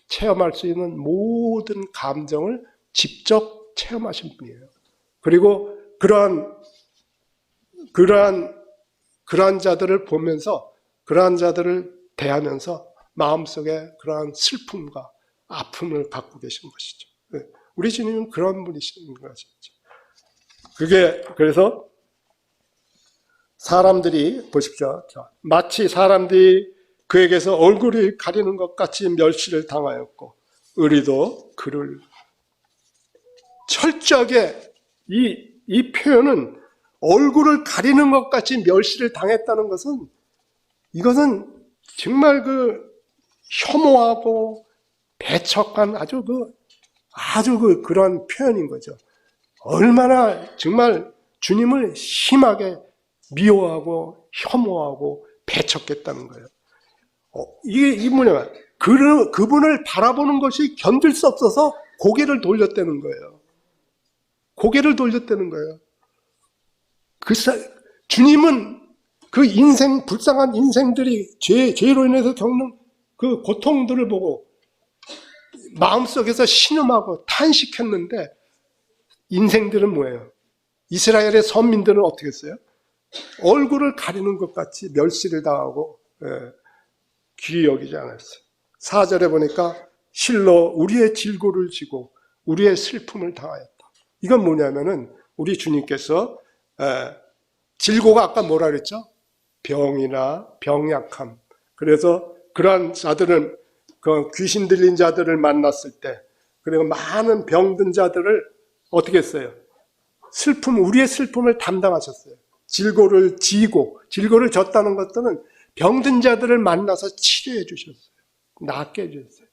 체험할 수 있는 모든 감정을 직접 체험하신 분이에요. 그리고 그러한 자들을 보면서 그러한 자들을 대하면서 마음속에 그러한 슬픔과 아픔을 갖고 계신 것이죠. 우리 주님은 그런 분이신 것이죠. 그래서 사람들이 보십시오. 마치 사람들이 그에게서 얼굴을 가리는 것 같이 멸시를 당하였고 우리도 그를 철저하게 이 표현은 얼굴을 가리는 것 같이 멸시를 당했다는 것은 이것은 정말 혐오하고 배척한 그런 표현인 거죠. 얼마나 정말 주님을 심하게 미워하고 혐오하고 배척했다는 거예요. 이게 뭐냐면 그분을 바라보는 것이 견딜 수 없어서 고개를 돌렸다는 거예요. 고개를 돌렸다는 거예요. 주님은 그 불쌍한 인생들이 죄로 인해서 겪는 그 고통들을 보고 마음속에서 신음하고 탄식했는데 인생들은 뭐예요? 이스라엘의 선민들은 어떻게 했어요? 얼굴을 가리는 것 같이 멸시를 당하고 귀히 여기지 않았어요. 4절에 보니까 실로 우리의 질고를 지고 우리의 슬픔을 당하였다. 이건 뭐냐면은 우리 주님께서 질고가 아까 뭐라 그랬죠? 병이나 병약함. 그래서 그러한 자들은 그 귀신 들린 자들을 만났을 때 그리고 많은 병든 자들을 어떻게 했어요? 우리의 슬픔을 담당하셨어요. 질고를 지고 질고를 졌다는 것들은 병든 자들을 만나서 치료해 주셨어요. 낫게 해주셨어요.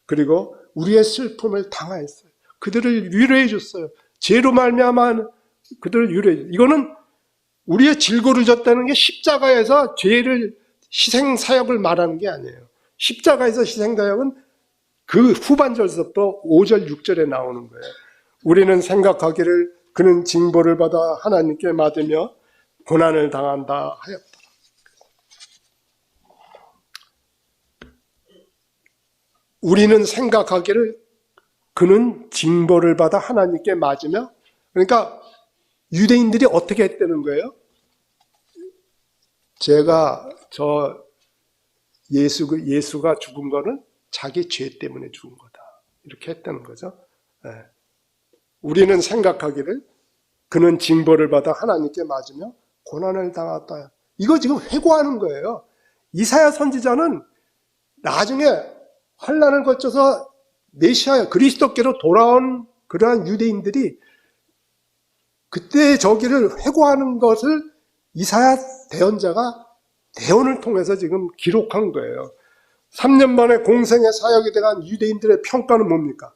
그리고 우리의 슬픔을 당하였어요. 그들을 위로해 줬어요. 죄로 말미암아 그들을 위로해 줬어요. 이거는 우리의 질고를 졌다는 게 십자가에서 죄를 희생사역을 말하는 게 아니에요. 십자가에서 희생사역은 그 후반절서부터 5절, 6절에 나오는 거예요. 우리는 생각하기를 그는 징벌을 받아 하나님께 맞으며 고난을 당한다 하였다. 우리는 생각하기를 그는 징벌을 받아 하나님께 맞으며, 그러니까 유대인들이 어떻게 했다는 거예요? 예수가 죽은 거는 자기 죄 때문에 죽은 거다. 이렇게 했다는 거죠. 네. 우리는 생각하기를 그는 징벌을 받아 하나님께 맞으며 고난을 당했다. 이거 지금 회고하는 거예요. 이사야 선지자는 나중에 환난을 거쳐서 메시아 그리스도께로 돌아온 그러한 유대인들이 그때의 저기를 회고하는 것을 이사야 대언자가 대언을 통해서 지금 기록한 거예요. 3년 만에 공생의 사역에 대한 유대인들의 평가는 뭡니까?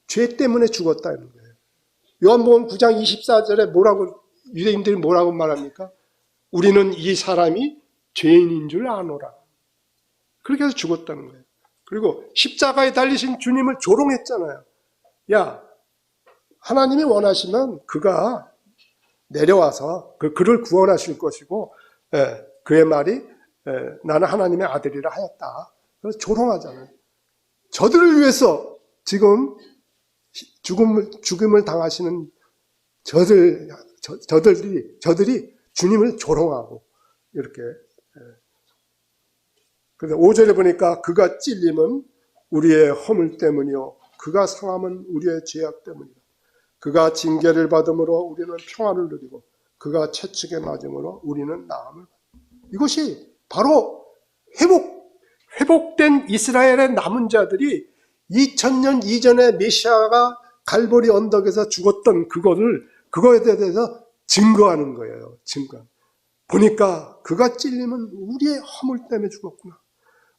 죄 때문에 죽었다는 거예요. 요한복음 9장 24절에 유대인들이 뭐라고 말합니까? 우리는 이 사람이 죄인인 줄 아노라. 그렇게 해서 죽었다는 거예요. 그리고 십자가에 달리신 주님을 조롱했잖아요. 야, 하나님이 원하시면 그가 내려와서 그를 구원하실 것이고, 그의 말이 나는 하나님의 아들이라 하였다. 그래서 조롱하잖아요. 저들을 위해서 지금 죽음을 당하시는 저들이 주님을 조롱하고 이렇게. 그래서 5절에 보니까 그가 찔림은 우리의 허물 때문이요 그가 상함은 우리의 죄악 때문이다. 그가 징계를 받음으로 우리는 평안을 누리고 그가 채찍에 맞음으로 우리는 나음을 받는다. 이것이 바로 회복된 이스라엘의 남은 자들이 2000년 이전에 메시아가 갈보리 언덕에서 죽었던 그거에 대해서 증거하는 거예요. 보니까 그가 찔림은 우리의 허물 때문에 죽었구나.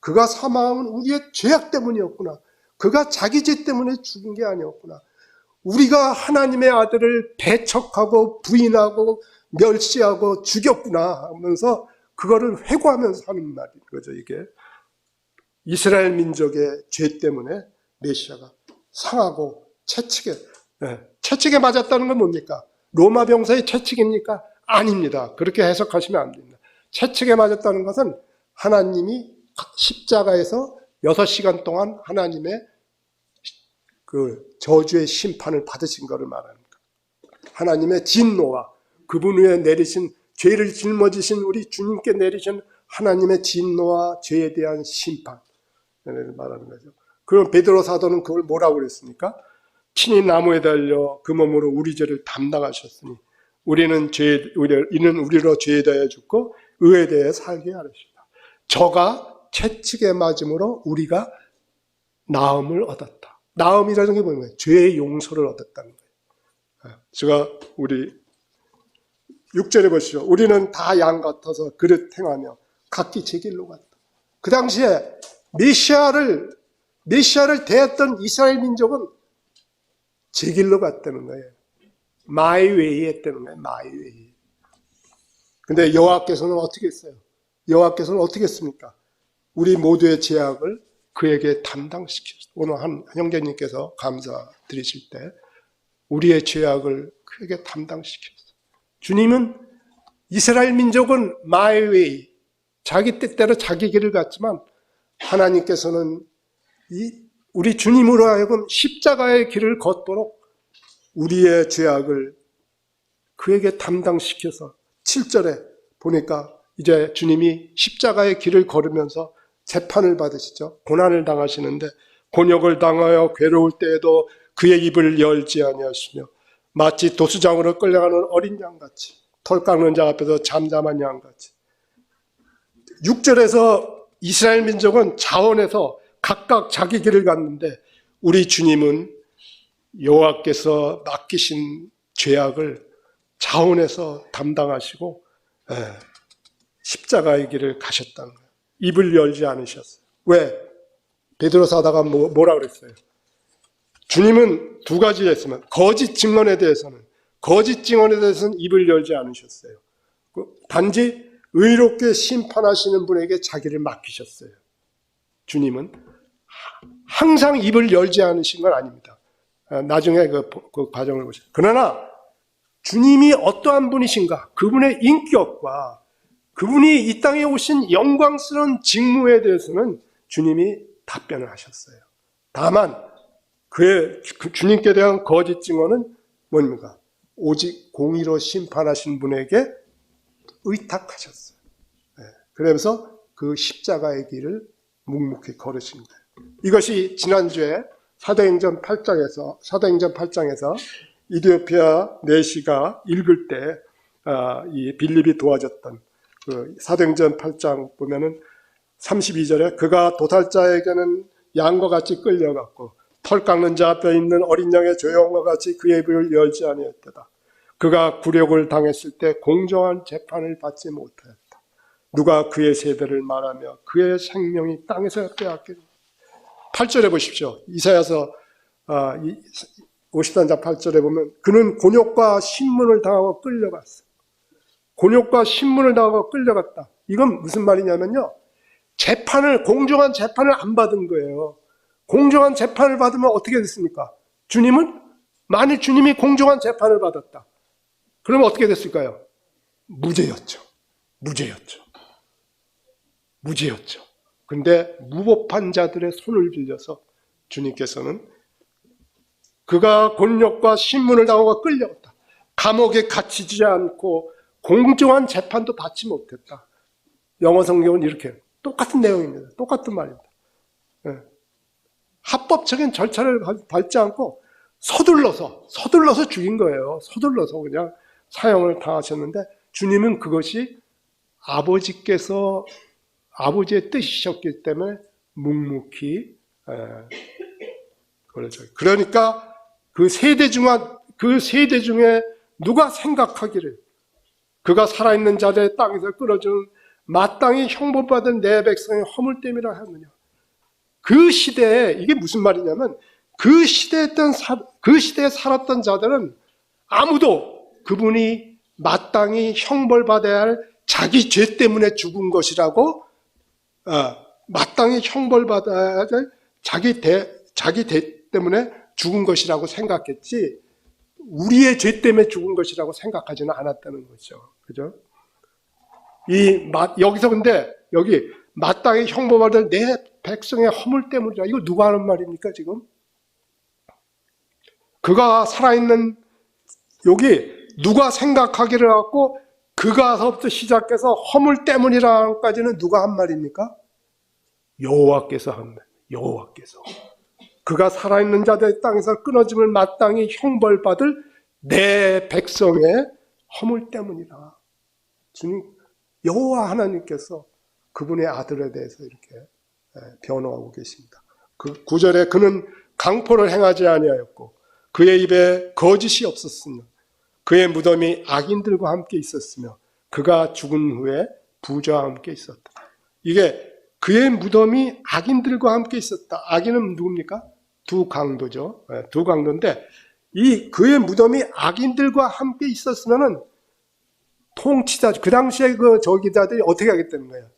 그가 사망은 우리의 죄악 때문이었구나. 그가 자기 죄 때문에 죽은 게 아니었구나. 우리가 하나님의 아들을 배척하고 부인하고 멸시하고 죽였구나 하면서 그거를 회고하면서 하는 말인 거죠. 이게 이스라엘 민족의 죄 때문에 메시아가 상하고 채찍에 맞았다는 건 뭡니까? 로마 병사의 채찍입니까? 아닙니다. 그렇게 해석하시면 안 됩니다. 채찍에 맞았다는 것은 하나님이 십자가에서 6시간 동안 하나님의 그 저주의 심판을 받으신 것을 말합니다. 하나님의 진노와 그분 위에 내리신 죄를 짊어지신 우리 주님께 내리신 하나님의 진노와 죄에 대한 심판을 말하는 거죠. 그럼 베드로 사도는 그걸 뭐라고 그랬습니까? 친히 나무에 달려 그 몸으로 우리 죄를 담당하셨으니 이는 우리로 죄에 대하여 죽고 의에 대해 살게 하셨다. 저가 채찍에 맞음으로 우리가 나음을 얻었다. 나음이라는 게 뭐예요? 죄의 용서를 얻었다는 거예요. 제가 우리 6절에 보시죠. 우리는 다 양 같아서 그릇 행하며 각기 제 길로 갔다. 그 당시에 메시아를 대했던 이스라엘 민족은 제 길로 갔다는 거예요. My way 했다는 거예요. My way. 근데 여호와께서는 어떻게 했어요? 여호와께서는 어떻게 했습니까? 우리 모두의 죄악을 그에게 담당시켰어요. 오늘 한 형제님께서 감사 드리실 때 우리의 죄악을 그에게 담당시켰어요. 주님은 이스라엘 민족은 my way, 자기 뜻대로 자기 길을 갔지만 하나님께서는 우리 주님으로 하여금 십자가의 길을 걷도록 우리의 죄악을 그에게 담당시켜서 7절에 보니까 이제 주님이 십자가의 길을 걸으면서 재판을 받으시죠. 고난을 당하시는데 곤욕을 당하여 괴로울 때에도 그의 입을 열지 아니하시며 마치 도수장으로 끌려가는 어린 양같이 털 깎는 자 앞에서 잠잠한 양같이. 6절에서 이스라엘 민족은 자원해서 각각 자기 길을 갔는데 우리 주님은 여호와께서 맡기신 죄악을 자원해서 담당하시고 십자가의 길을 가셨다는 거예요. 입을 열지 않으셨어요. 왜? 베드로 사도가 뭐라 그랬어요? 주님은 두 가지 했으면 거짓 증언에 대해서는 입을 열지 않으셨어요. 단지 의롭게 심판하시는 분에게 자기를 맡기셨어요. 주님은 항상 입을 열지 않으신 건 아닙니다. 나중에 그 과정을 보시죠. 그러나 주님이 어떠한 분이신가, 그분의 인격과 그분이 이 땅에 오신 영광스러운 직무에 대해서는 주님이 답변을 하셨어요. 다만 주님께 대한 거짓 증언은 뭡니까? 오직 공의로 심판하신 분에게 의탁하셨어요. 그러면서 그 십자가의 길을 묵묵히 걸으신 거예요. 이것이 지난주에 사도행전 8장에서 이디오피아 내시가 읽을 때 이 빌립이 도와줬던 그 사도행전 8장 보면은 32절에 그가 도살자에게는 양과 같이 끌려갔고 털 깎는 자 앞에 있는 어린 양의 조용과 같이 그의 입을 열지 아니했다. 그가 굴욕을 당했을 때 공정한 재판을 받지 못하였다. 누가 그의 세대를 말하며 그의 생명이 땅에서 빼앗기는. 8절에 보십시오. 이사야서 53장 8절에 보면 그는 곤욕과 신문을 당하고 끌려갔어. 곤욕과 신문을 당하고 끌려갔다. 이건 무슨 말이냐면요, 공정한 재판을 안 받은 거예요. 공정한 재판을 받으면 어떻게 됐습니까? 만일 주님이 공정한 재판을 받았다, 그러면 어떻게 됐을까요? 무죄였죠. 근데 무법한 자들의 손을 빌려서 주님께서는 그가 곤욕과 신문을 당하고 끌려갔다. 감옥에 갇히지 않고 공정한 재판도 받지 못했다. 영어 성경은 이렇게 똑같은 내용입니다. 똑같은 말입니다. 합법적인 절차를 밟지 않고 서둘러서 죽인 거예요. 서둘러서 그냥 사형을 당하셨는데 주님은 그것이 아버지의 뜻이셨기 때문에 묵묵히 그러니까 그 세대 중에 누가 생각하기를 그가 살아있는 자들의 땅에서 끌어준 마땅히 형벌받은 내 백성의 허물됨이라 하느냐. 그 시대에 이게 무슨 말이냐면 그 시대에 살았던 자들은 아무도 그분이 마땅히 형벌받아야 할 자기 죄 때문에 죽은 것이라고, 마땅히 형벌받아야 할 자기 죄 때문에 죽은 것이라고 생각했지 우리의 죄 때문에 죽은 것이라고 생각하지는 않았다는 거죠. 그죠? 여기서 근데 여기 마땅히 형벌받을 내 백성의 허물 때문이라, 이거 누가 하는 말입니까 지금? 그가 살아있는, 여기 누가 생각하기를 갖고 그가서부터 시작해서 허물 때문이라까지는 누가 한 말입니까? 여호와께서 한 말. 여호와께서 그가 살아있는 자들의 땅에서 끊어짐을 마땅히 형벌받을 내 백성의 허물 때문이라. 주님 여호와 하나님께서 그분의 아들에 대해서 이렇게 변호하고 계십니다. 그 9절에 그는 강포를 행하지 아니하였고 그의 입에 거짓이 없었으며 그의 무덤이 악인들과 함께 있었으며 그가 죽은 후에 부자와 함께 있었다. 이게 그의 무덤이 악인들과 함께 있었다. 악인은 누굽니까? 두 강도죠. 두 강도인데 이 그의 무덤이 악인들과 함께 있었으면은 통치자, 그 당시에 그 저기자들이 어떻게 하겠다는 거예요?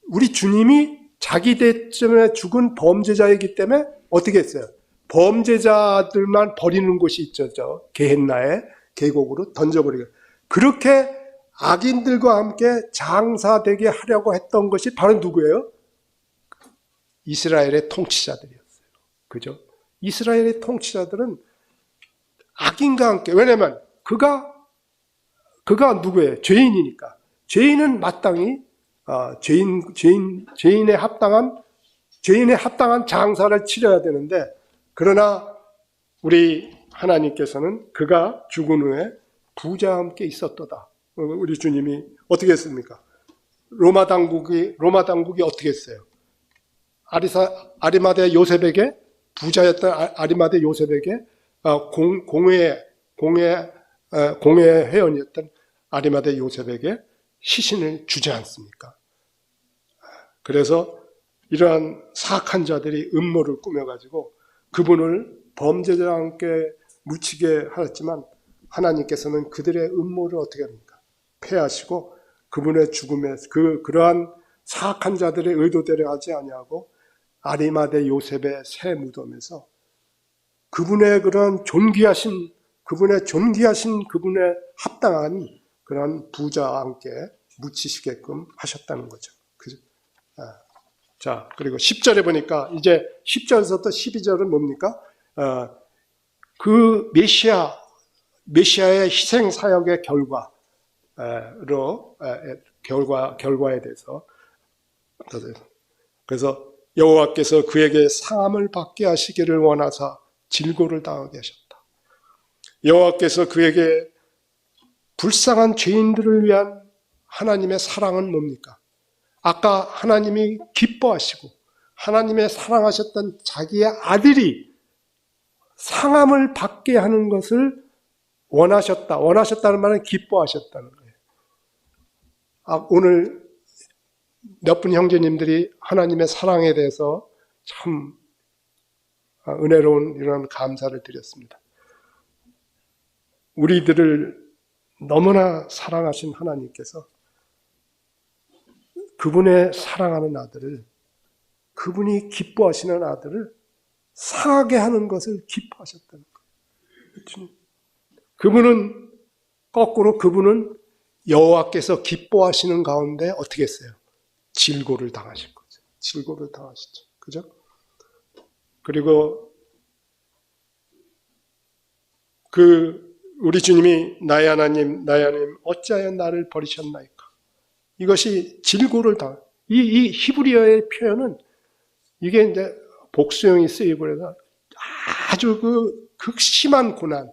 우리 주님이 자기 때문에 죽은 범죄자이기 때문에 어떻게 했어요? 범죄자들만 버리는 곳이 있죠. 게헨나의 계곡으로 던져버리고. 그렇게 악인들과 함께 장사되게 하려고 했던 것이 바로 누구예요? 이스라엘의 통치자들이었어요. 그죠? 이스라엘의 통치자들은 악인과 함께, 왜냐면 그가 누구예요? 죄인이니까. 죄인은 마땅히 죄인에 합당한 장사를 치러야 되는데, 그러나 우리 하나님께서는 그가 죽은 후에 부자와 함께 있었도다. 우리 주님이 어떻게 했습니까? 로마 당국이 어떻게 했어요? 아리마대 요셉에게, 부자였던 아리마대 요셉에게 공회 회원이었던 아리마대 요셉에게 시신을 주지 않습니까? 그래서 이러한 사악한 자들이 꾸며가지고 그분을 범죄자와 함께 묻히게 하였지만, 하나님께서는 그들의 음모를 어떻게 합니까? 패하시고 그분의 죽음에 그러한 사악한 자들의 의도대로 하지 아니하고 아리마대 요셉의 새 무덤에서 그분의 존귀하신 그분의 합당한 그런 부자와 함께 묻히시게끔 하셨다는 거죠. 자, 그리고 10절에 보니까 이제 10절에서부터 12절은 뭡니까? 그 메시아의 희생 사역의 결과에 대해서, 그래서 여호와께서 그에게 상함을 받게 하시기를 원하사 질고를 당하게 하셨다. 여호와께서 그에게 불쌍한 죄인들을 위한 하나님의 사랑은 뭡니까? 아까 하나님이 기뻐하시고 하나님의 사랑하셨던 자기의 아들이 상함을 받게 하는 것을 원하셨다. 원하셨다는 말은 기뻐하셨다는 거예요. 오늘 몇 분 형제님들이 하나님의 사랑에 대해서 참 은혜로운 이런 감사를 드렸습니다. 우리들을 너무나 사랑하신 하나님께서 그분의 사랑하는 아들을, 그분이 기뻐하시는 아들을 상하게 하는 것을 기뻐하셨다는 거예요. 그분은 여호와께서 기뻐하시는 가운데 어떻게 했어요? 질고를 당하실 거죠. 질고를 당하시죠. 그죠? 그리고 우리 주님이 나의 하나님 어찌하여 나를 버리셨나이까? 이것이 질고를 이 히브리어의 표현은 이게 이제 복수형이 쓰이고 그래서 아주 극심한 고난,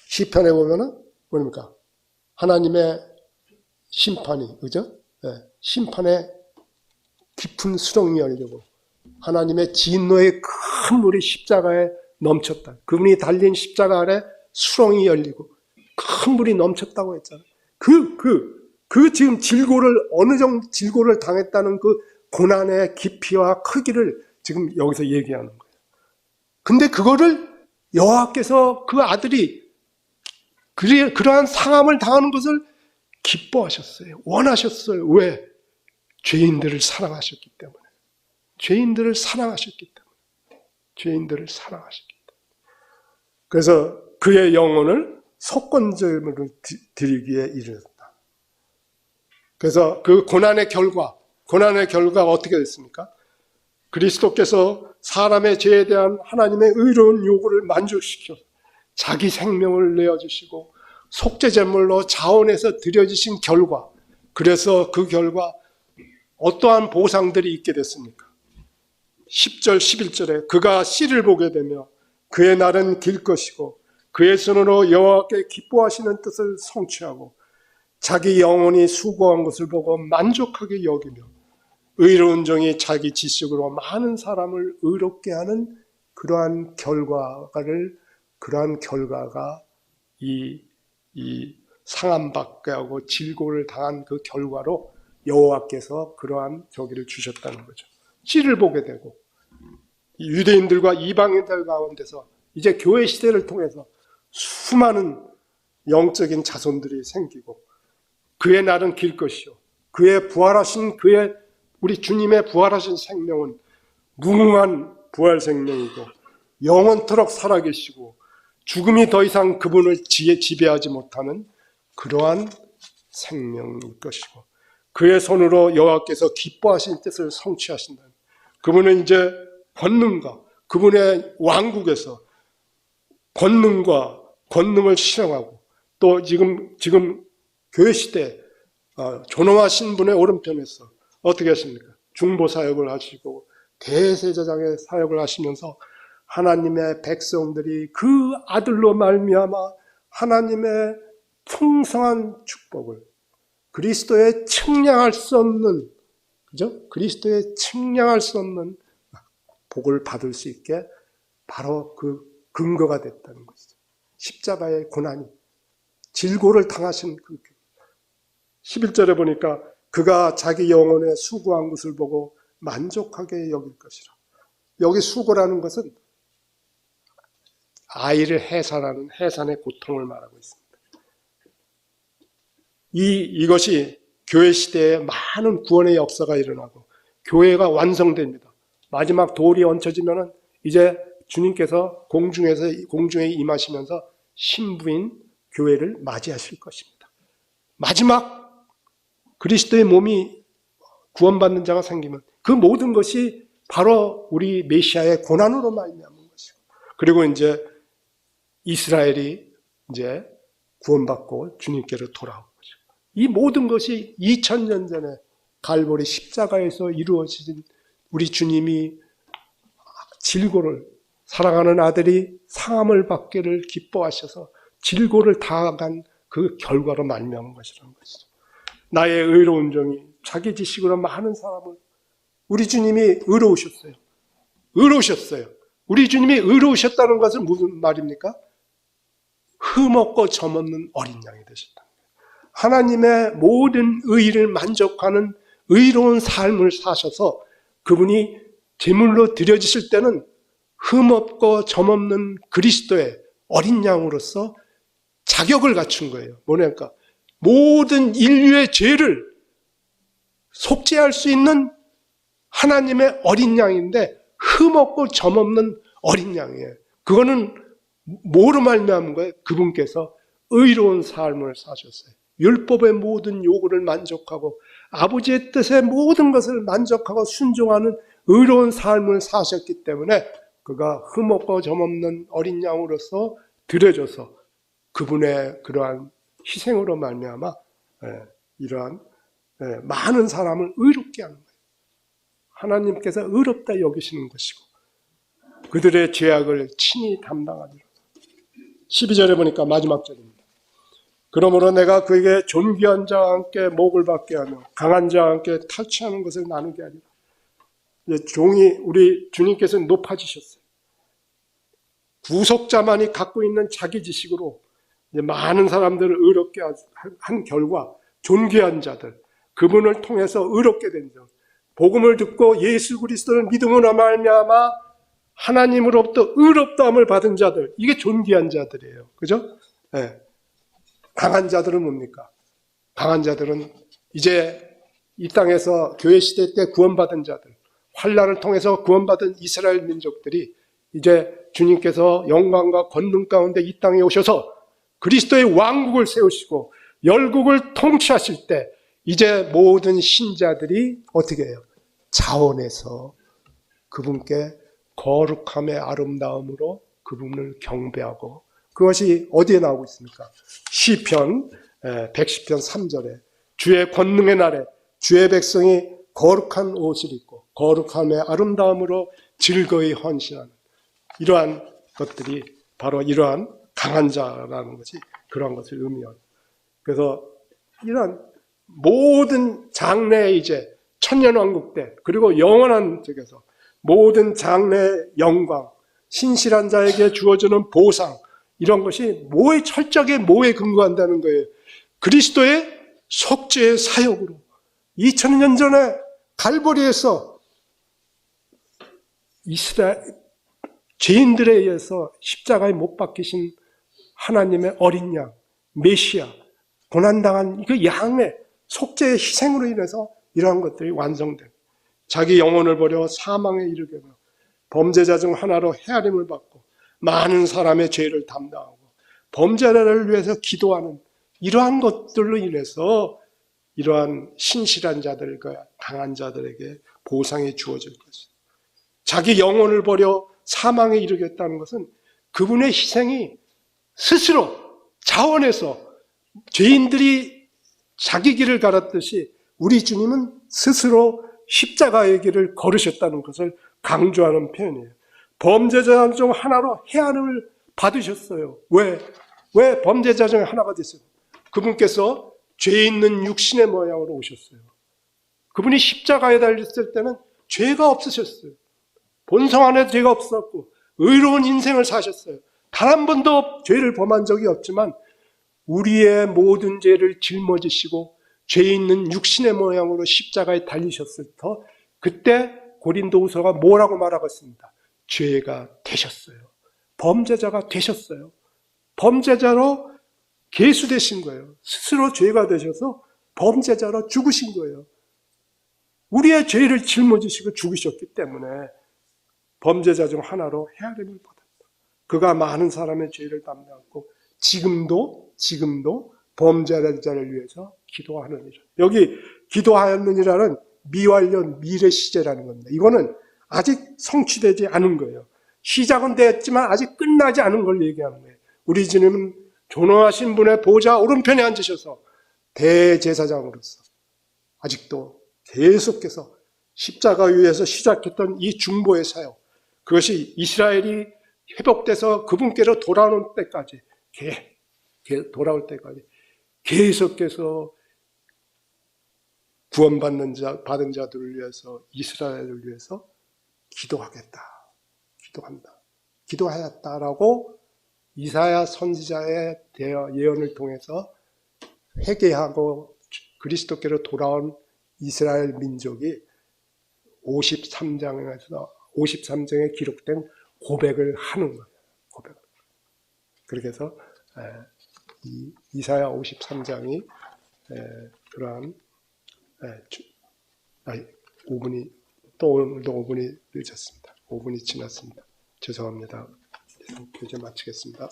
시편에 보면은 뭡니까? 하나님의 심판이, 그죠? 네. 심판의 깊은 수렁이 열리고 하나님의 진노의 큰 물이 십자가에 넘쳤다. 그분이 달린 십자가 아래 수렁이 열리고 큰 물이 넘쳤다고 했잖아요. 지금 어느 정도 질고를 당했다는 그 고난의 깊이와 크기를 지금 여기서 얘기하는 거예요. 근데 그거를 여호와께서 그 아들이 그러한 상함을 당하는 것을 기뻐하셨어요. 원하셨어요. 왜? 죄인들을 사랑하셨기 때문에. 죄인들을 사랑하셨기 때문에. 그래서 그의 영혼을 속건제물로 드리기에 이르렀다. 그래서 그 고난의 결과가 어떻게 됐습니까? 그리스도께서 사람의 죄에 대한 하나님의 의로운 요구를 만족시켜 자기 생명을 내어주시고 속죄제물로 자원해서 드려지신 결과, 그래서 그 결과 어떠한 보상들이 있게 됐습니까? 10절 11절에 그가 씨를 보게 되며 그의 날은 길 것이고 그의 손으로 여호와께 기뻐하시는 뜻을 성취하고 자기 영혼이 수고한 것을 보고 만족하게 여기며 의로운 종이 자기 지식으로 많은 사람을 의롭게 하는 그러한 결과가 이 상함받게 하고 질고를 당한 그 결과로 여호와께서 그러한 저기를 주셨다는 거죠. 씨를 보게 되고 유대인들과 이방인들 가운데서 이제 교회 시대를 통해서 수많은 영적인 자손들이 생기고 그의 날은 길 것이요 우리 주님의 부활하신 생명은 무궁한 부활 생명이고 영원토록 살아계시고 죽음이 더 이상 그분을 지배하지 못하는 그러한 생명일 것이고 그의 손으로 여호와께서 기뻐하신 뜻을 성취하신다. 그분은 이제 권능과 그분의 왕국에서 권능을 실행하고 또 지금 교회 시대 존엄하신 분의 오른편에서 어떻게 하십니까? 중보 사역을 하시고 대제사장의 사역을 하시면서 하나님의 백성들이 그 아들로 말미암아 하나님의 풍성한 축복을 그리스도의 측량할 수 없는 그리스도의 측량할 수 없는 복을 받을 수 있게 바로 그 근거가 됐다는 것이죠. 십자가의 고난이 질고를 당하신 그 11절에 보니까 그가 자기 영혼에 수고한 것을 보고 만족하게 여길 것이라. 여기 수고라는 것은 아이를 해산하는 해산의 고통을 말하고 있습니다. 이것이 교회 시대에 많은 구원의 역사가 일어나고 교회가 완성됩니다. 마지막 돌이 얹혀지면은 이제 주님께서 공중에 임하시면서 신부인 교회를 맞이하실 것입니다. 마지막 그리스도의 몸이 구원받는 자가 생기면 그 모든 것이 바로 우리 메시아의 고난으로 말미암은 것이고, 그리고 이제 이스라엘이 이제 구원받고 주님께로 돌아온 거죠. 이 모든 것이 2000년 전에 갈보리 십자가에서 이루어진 우리 주님이 질고를 사랑하는 아들이 상함을 받기를 기뻐하셔서 질고를 당한 그 결과로 말미암은 것이라는 것이죠. 나의 의로운 종이 자기 지식으로 많은 사람을, 우리 주님이 의로우셨어요. 우리 주님이 의로우셨다는 것은 무슨 말입니까? 흠없고 점없는 어린 양이 되셨다. 하나님의 모든 의를 만족하는 의로운 삶을 사셔서 그분이 제물로 드려지실 때는 흠없고 점없는 그리스도의 어린 양으로서 자격을 갖춘 거예요. 뭐냐니까 모든 인류의 죄를 속죄할 수 있는 하나님의 어린 양인데 흠없고 점없는 어린 양이에요. 그거는 뭐로 말미암은 거예요? 그분께서 의로운 삶을 사셨어요. 율법의 모든 요구를 만족하고 아버지의 뜻의 모든 것을 만족하고 순종하는 의로운 삶을 사셨기 때문에 그가 흠없고 점없는 어린 양으로서 드려져서 그분의 그러한 희생으로 말미암아 이러한 많은 사람을 의롭게 하는 거예요. 하나님께서 의롭다 여기시는 것이고 그들의 죄악을 친히 담당하리라. 12절에 보니까 마지막 절입니다. 그러므로 내가 그에게 존귀한 자와 함께 목을 받게 하며 강한 자와 함께 탈취하는 것을 나누게 하리라. 종이 우리 주님께서 높아지셨어요. 구속자만이 갖고 있는 자기 지식으로 많은 사람들을 의롭게 한 결과 존귀한 자들, 그분을 통해서 의롭게 된 자, 복음을 듣고 예수 그리스도를 믿음으로 말미암아 하나님으로부터 의롭다함을 받은 자들, 이게 존귀한 자들이에요. 그죠? 네. 강한 자들은 뭡니까? 강한 자들은 이제 이 땅에서 교회 시대 때 구원받은 자들, 환난을 통해서 구원받은 이스라엘 민족들이 이제 주님께서 영광과 권능 가운데 이 땅에 오셔서 그리스도의 왕국을 세우시고 열국을 통치하실 때 이제 모든 신자들이 어떻게 해요? 자원해서 그분께 거룩함의 아름다움으로 그분을 경배하고, 그것이 어디에 나오고 있습니까? 시편 110편 3절에 주의 권능의 날에 주의 백성이 거룩한 옷을 입고 거룩함의 아름다움으로 즐거이 헌신하는, 이러한 것들이 바로 이러한 강한 자라는 것이 그러한 것을 의미합니다. 그래서 이러한 모든 장래의 이제 천년왕국 때 그리고 영원한 쪽에서 모든 장래의 영광, 신실한 자에게 주어지는 보상, 이런 것이 철저하게 뭐에 근거한다는 거예요? 그리스도의 속죄의 사역으로 2000년 전에 갈보리에서 이스라엘 죄인들에 의해서 십자가에 못 박히신 하나님의 어린 양, 메시아, 고난당한 그 양의 속죄의 희생으로 인해서 이러한 것들이 완성된, 자기 영혼을 버려 사망에 이르게 되고 범죄자 중 하나로 헤아림을 받고 많은 사람의 죄를 담당하고 범죄자를 위해서 기도하는 이러한 것들로 인해서 이러한 신실한 자들과 강한 자들에게 보상이 주어질 것이다. 자기 영혼을 버려 사망에 이르겠다는 것은 그분의 희생이 스스로 자원해서 죄인들이 자기 길을 갈았듯이 우리 주님은 스스로 십자가의 길을 걸으셨다는 것을 강조하는 표현이에요. 범죄자 중 하나로 해안을 받으셨어요. 왜 범죄자 중 하나가 됐어요? 그분께서 죄 있는 육신의 모양으로 오셨어요. 그분이 십자가에 달렸을 때는 죄가 없으셨어요. 본성 안에 죄가 없었고 의로운 인생을 사셨어요. 단 한 번도 죄를 범한 적이 없지만 우리의 모든 죄를 짊어지시고 죄 있는 육신의 모양으로 십자가에 달리셨을 때 그때 고린도후서가 뭐라고 말하고 있습니다. 죄가 되셨어요. 범죄자가 되셨어요. 범죄자로 계수되신 거예요. 스스로 죄가 되셔서 범죄자로 죽으신 거예요. 우리의 죄를 짊어지시고 죽으셨기 때문에 범죄자 중 하나로 헤아림을 받았다. 그가 많은 사람의 죄를 담당하고 지금도 범죄자를 위해서 기도하느니라. 여기 기도하였느니라는 미완료 미래 시제라는 겁니다. 이거는 아직 성취되지 않은 거예요. 시작은 됐지만 아직 끝나지 않은 걸 얘기하는 거예요. 우리 주님은 존귀하신 분의 보좌 오른편에 앉으셔서 대제사장으로서 아직도 계속해서 십자가 위에서 시작했던 이 중보의 사역, 그것이 이스라엘이 회복돼서 그분께로 돌아올 때까지 계속해서 구원받는 받은 자들을 위해서, 이스라엘을 위해서 기도하였다라고 이사야 선지자의 예언을 통해서 회개하고 그리스도께로 돌아온 이스라엘 민족이 53장에 기록된 고백을 하는 거예요. 그렇게 해서 이사야 53장이 그러한 5분이 또 오늘도 5분이 늦었습니다. 5분이 지났습니다. 죄송합니다. 이제 마치겠습니다.